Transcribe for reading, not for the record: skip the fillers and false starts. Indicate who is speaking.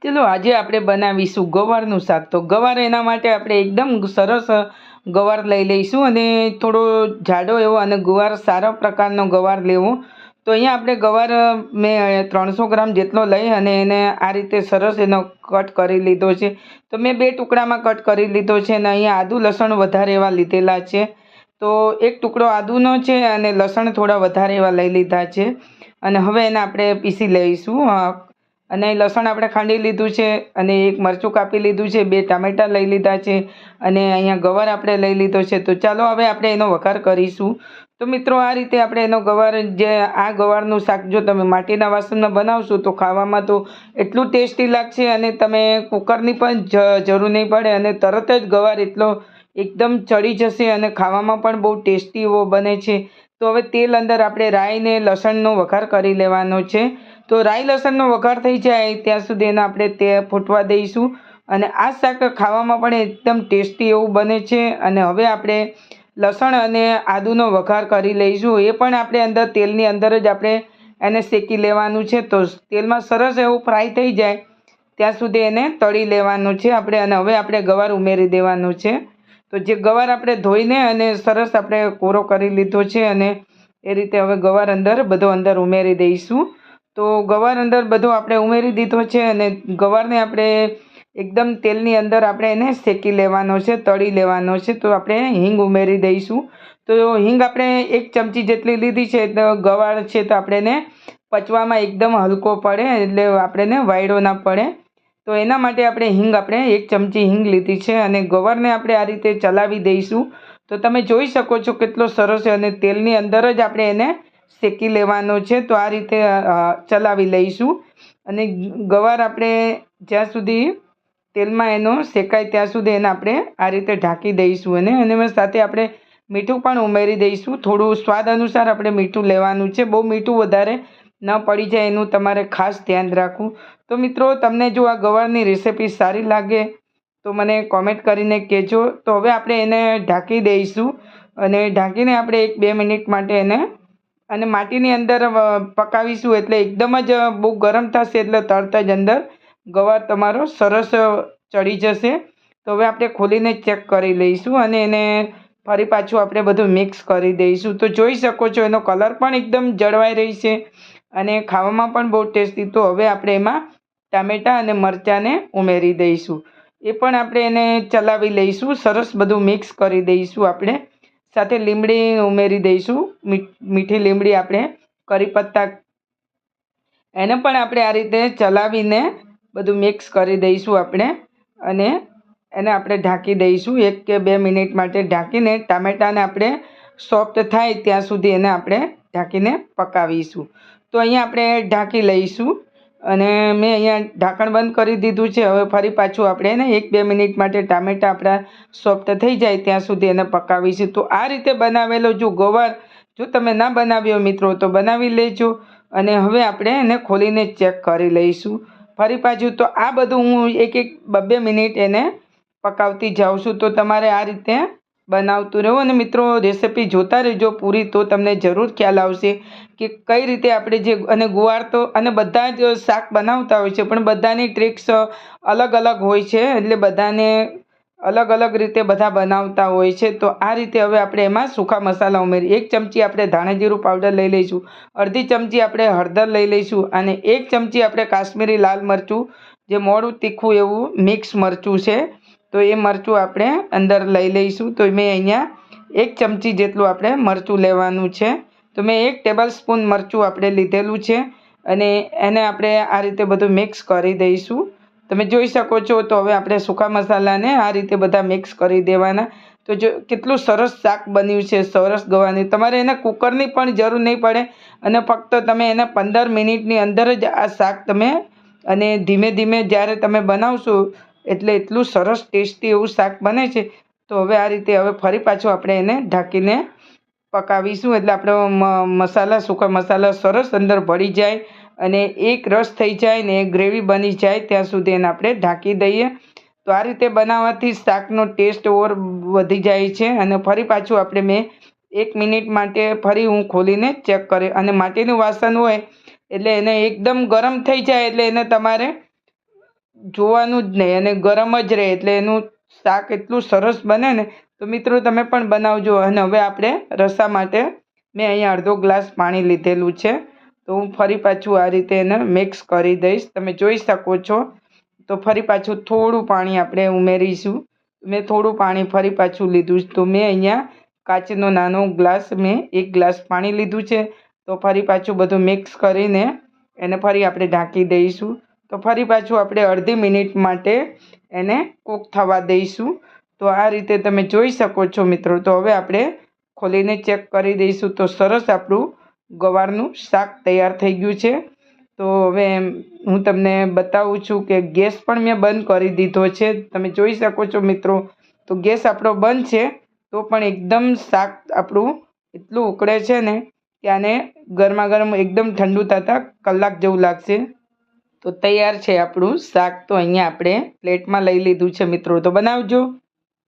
Speaker 1: ચલો આજે આપણે બનાવીશું ગવારનું શાક. તો ગવાર એના માટે આપણે એકદમ સરસ ગવાર લઈ લઈશું અને થોડો જાડો એવો અને ગવાર સારા પ્રકારનો ગવાર લેવો. તો અહીંયા આપણે ગવાર મેં 300 ગ્રામ જેટલો લઈ અને એને આ રીતે સરસ એનો કટ કરી લીધો છે. તો મેં 2 ટુકડામાં કટ કરી લીધો છે અને અહીંયા આદુ લસણ વધારે એવા લીધેલા છે. તો એક ટુકડો આદુનો છે અને લસણ થોડા વધારે એવા લઈ લીધા છે અને હવે એને આપણે પીસી લઈશું. અને લસણ આપણે ખાંડી લીધું છે અને એક મરચું કાપી લીધું છે, 2 ટામેટાં લઈ લીધા છે અને અહીંયા ગવાર આપણે લઈ લીધો છે. તો ચાલો હવે આપણે એનો વઘાર કરીશું. તો મિત્રો આ રીતે આપણે એનો ગવાર આ ગવારનું શાક જો તમે માટીના વાસણમાં બનાવશો તો ખાવામાં તો એટલું ટેસ્ટી લાગશે અને તમે કુકરની પણ જરૂર નહીં પડે અને તરત જ ગવાર એટલો એકદમ ચડી જશે અને ખાવામાં પણ બહુ ટેસ્ટી એવો બને છે. તો હવે તેલ અંદર આપણે રાઈ ને લસણનો વઘાર કરી લેવાનો છે. તો રાઈ લસણનો વઘાર થઈ જાય ત્યાં સુધી એને આપણે તે ફૂટવા દઈશું અને આ શાક ખાવામાં પણ એકદમ ટેસ્ટી એવું બને છે. અને હવે આપણે લસણ અને આદુનો વઘાર કરી લઈશું. એ પણ આપણે અંદર તેલની અંદર જ આપણે એને શેકી લેવાનું છે. તો તેલમાં સરસ એવું ફ્રાય થઈ જાય ત્યાં સુધી એને તળી લેવાનું છે આપણે. અને હવે આપણે ગવાર ઉમેરી દેવાનું છે. તો જે ગવાર આપણે ધોઈને અને સરસ આપણે કોરો કરી લીધો છે અને એ રીતે હવે ગવાર બધો અંદર ઉમેરી દઈશું. તો ગવાર અંદર બધો આપણે ઉમેરી દીધો છે અને ગવારને આપણે એકદમ તેલની અંદર આપણે એને શેકી લેવાનો છે, તળી લેવાનો છે. તો આપણે હિંગ ઉમેરી દઈશું. તો હિંગ આપણે 1 ચમચી જેટલી લીધી છે. તો ગવાર છે તો આપણે એને પચવામાં એકદમ હલકો પડે એટલે આપણે એને વાયડો ના પડે. તો એના માટે આપણે હિંગ 1 ચમચી હિંગ લીધી છે અને ગવારને આપણે આ રીતે ચલાવી દઈશું. તો તમે જોઈ શકો છો કેટલો સરસ છે અને તેલની અંદર જ આપણે એને શેકી લેવાનો છે. તો આ રીતે ચલાવી લઈશું અને ગવાર આપણે જ્યાં સુધી તેલમાં એનો શેકાય ત્યાં સુધી એને આપણે આ રીતે ઢાંકી દઈશું અને સાથે આપણે મીઠું પણ ઉમેરી દઈશું. થોડું સ્વાદ અનુસાર આપણે મીઠું લેવાનું છે. બહુ મીઠું વધારે ન પડી જાય એનું તમારે ખાસ ધ્યાન રાખવું. તો મિત્રો તમને જો આ ગવારની રેસિપી સારી લાગે તો મને કોમેન્ટ કરીને કહેજો. તો હવે આપણે એને ઢાંકી દઈશું અને ઢાંકીને આપણે 1-2 મિનિટ માટે એને અને માટીની અંદર પકાવીશું. એટલે એકદમ જ બહુ ગરમ થશે એટલે તરત જ અંદર ગવાર તમારો સરસ ચડી જશે. તો હવે આપણે ખોલીને ચેક કરી લઈશું અને એને ફરી પાછું આપણે બધું મિક્સ કરી દઈશું. તો જોઈ શકો છો એનો કલર પણ એકદમ જળવાઈ રહી છે અને ખાવામાં પણ બહુ ટેસ્ટી. તો હવે આપણે એમાં ટામેટાં અને મરચાંને ઉમેરી દઈશું. એ પણ આપણે એને ચલાવી લઈશું. સરસ બધું મિક્સ કરી દઈશું આપણે. સાથે લીમડી ઉમેરી દઈશું, મીઠી લીમડી આપણે કરી પત્તા એને પણ આપણે આ રીતે ચલાવીને બધું મિક્સ કરી દઈશું આપણે અને એને આપણે ઢાંકી દઈશું. 1 કે 2 મિનિટ માટે ઢાંકીને ટામેટાને આપણે સોફ્ટ થાય ત્યાં સુધી એને આપણે ઢાંકીને પકાવીશું. તો અહીંયા આપણે ઢાંકી લઈશું અને મેં અહીંયા ઢાંકણ બંધ કરી દીધું છે. હવે ફરી પાછું આપણે એને 1-2 મિનિટ માટે ટામેટાં આપણા સોફ્ટ થઈ જાય ત્યાં સુધી એને પકાવીશું. તો આ રીતે બનાવેલો જો ગવાર જો તમે ના બનાવ્યો મિત્રો તો બનાવી લેજો અને હવે આપણે એને ખોલીને ચેક કરી લઈશું ફરી પાછું. તો આ બધું હું 1-2 મિનિટ એને પકાવતી જાઉં છું. તો તમારે આ રીતે બનાવતું રહેવું અને મિત્રો રેસિપી જોતા રહેજો પૂરી. તો તમને જરૂર ખ્યાલ આવશે કે કઈ રીતે આપણે જે અને ગુવાર તો અને બધા જ શાક બનાવતા હોય છે પણ બધાની ટ્રિક્સ અલગ અલગ હોય છે એટલે બધાને અલગ અલગ રીતે બધા બનાવતા હોય છે. તો આ રીતે હવે આપણે એમાં સૂકા મસાલા ઉમેરી 1 ચમચી આપણે ધાણા જીરું પાવડર લઈ લઈશું, અડધી ચમચી આપણે હળદર લઈ લઈશું અને 1 ચમચી આપણે કાશ્મીરી લાલ મરચું જે મોડું તીખું એવું મિક્સ મરચું છે તો એ મરચું આપણે અંદર લઈ લઈશું. તો મેં અહીંયા 1 ચમચી જેટલું આપણે મરચું લેવાનું છે. તો મેં 1 ટેબલ સ્પૂન મરચું આપણે લીધેલું છે અને એને આપણે આ રીતે બધું મિક્સ કરી દઈશું. તમે જોઈ શકો છો. તો હવે આપણે સૂકા મસાલાને આ રીતે બધા મિક્સ કરી દેવાના. તો જો કેટલું સરસ શાક બન્યું છે, સરસ ગવાની. તમારે એને કુકરની પણ જરૂર નહીં પડે અને ફક્ત તમે એને 15 મિનિટની અંદર જ આ શાક તમે અને ધીમે ધીમે જ્યારે તમે બનાવશો એટલે એટલું સરસ ટેસ્ટી એવું શાક બને છે. તો હવે આ રીતે હવે ફરી પાછું આપણે એને ઢાંકીને પકાવીશું એટલે આપણો મસાલા સૂકા મસાલા સરસ અંદર ભળી જાય અને એક રસ થઈ જાય ને ગ્રેવી બની જાય ત્યાં સુધી એને આપણે ઢાંકી દઈએ. તો આ રીતે બનાવવાથી શાકનો ટેસ્ટ ઓર વધી જાય છે અને ફરી પાછું આપણે મેં 1 મિનિટ માટે ફરી હું ખોલીને ચેક કરી અને માટીનું વાસણ હોય એટલે એને એકદમ ગરમ થઈ જાય એટલે એને તમારે જોવાનું જ નહીં અને ગરમ જ રહે એટલે એનું શાક એટલું સરસ બને ને. તો મિત્રો તમે પણ બનાવજો. અને હવે આપણે રસા માટે મેં અહીંયા અડધો ગ્લાસ પાણી લીધેલું છે. તો હું ફરી પાછું આ રીતે એને મિક્સ કરી દઈશ. તમે જોઈ શકો છો. તો ફરી પાછું થોડું પાણી આપણે ઉમેરીશું. મેં થોડું પાણી ફરી પાછું લીધું. તો મેં અહીંયા કાચનો નાનો ગ્લાસ મેં 1 ગ્લાસ પાણી લીધું છે. તો ફરી પાછું બધું મિક્સ કરીને એને ફરી આપણે ઢાંકી દઈશું. તો ફરી પાછું આપણે અડધી મિનિટ માટે એને કૂક થવા દઈશું. તો આ રીતે તમે જોઈ શકો છો મિત્રો. તો હવે આપણે ખોલીને ચેક કરી દઈશું. તો સરસ આપણું ગવારનું શાક તૈયાર થઈ ગયું છે. તો હવે હું તમને બતાવું છું કે ગેસ પણ મેં બંધ કરી દીધો છે. તમે જોઈ શકો છો મિત્રો. તો ગેસ આપણો બંધ છે તો પણ એકદમ શાક આપણું એટલું ઉકળે છે ને કે આને ગરમા ગરમ એકદમ ઠંડુ થતાં કલાક જેવું લાગશે. તો તૈયાર છે આપણું શાક. તો અહીંયા આપણે પ્લેટમાં લઈ લીધું છે મિત્રો. તો બનાવજો.